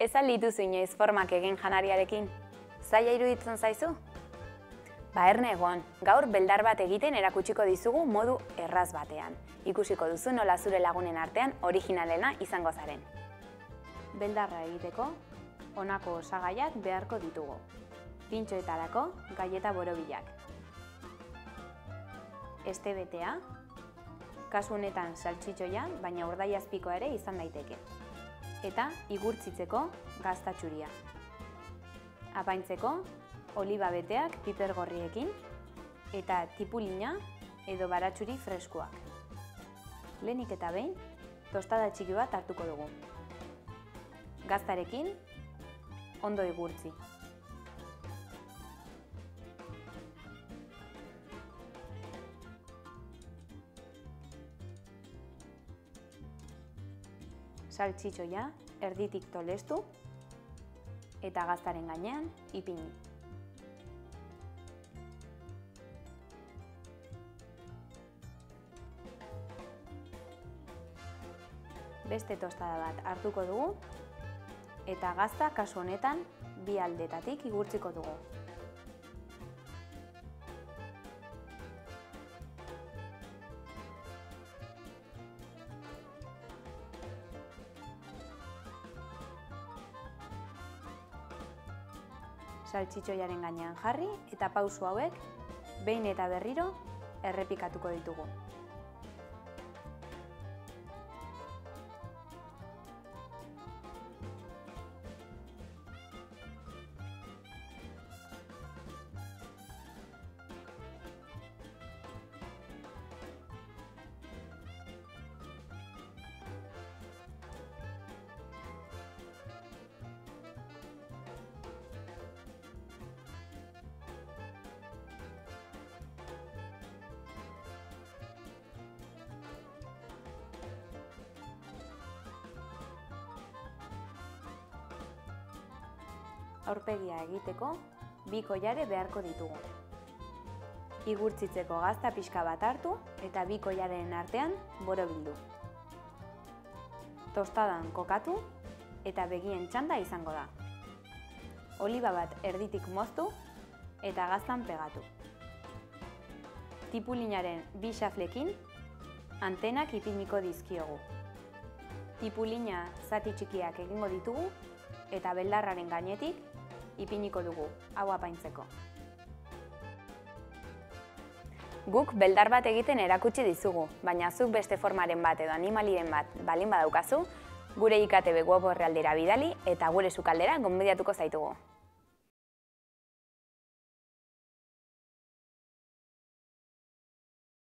Ez al dituzu inoiz formak egin janariarekin? Zaila iruditzen zaizu? Erne egon, gaur beldar bat egiten erakutsiko dizugu modu erraz batean. Ikusiko duzu nola zure lagunen artean originalena izango zaren. Beldarra egiteko, honako osagaiak beharko ditugu. Pintxoetarako galleta borobilak. Este-betea, kasu honetan saltxitxoia, baina urdaiazpikoa ere izan daiteke. Eta igurtzitzeko gaztatxuria. Apaintzeko, oliba beteak piper gorriekin eta tipulina edo baratxuri freskoak. Lehenik eta behin, tostada txiki bat hartuko dugu. Gaztarekin, ondo igurtzi. Saltxitxoia erditik tolestu eta gaztaren gainean ipini. Beste tostada bat hartuko dugu eta gazta kasu honetan bi aldetatik igurtziko dugu. Saltxitxoiaren gainean jarri eta pauso hauek behin eta berriro errepikatuko ditugu. Aurpegia egiteko, bi koilare beharko ditugu. Igurtzitzeko gazta pixka bat hartu eta bi koilaren artean borobildu. Tostadan kokatu eta begien txanda izango da. Oliba bat erditik moztu eta gaztan pegatu. Tipulinaren bi xaflekin antenak ipiniko dizkiogu. Tipulina zati txikiak egingo ditugu eta beldarraren gainetik ipiniko dugu, hau apaintzeko. Guk beldar bat egiten erakutsi dizugu, baina zuk beste formaren bat edo animalien bat balin badaukazu, gure IKTB web orrialdera bidali eta gure sukaldera gonbidatuko zaitugu.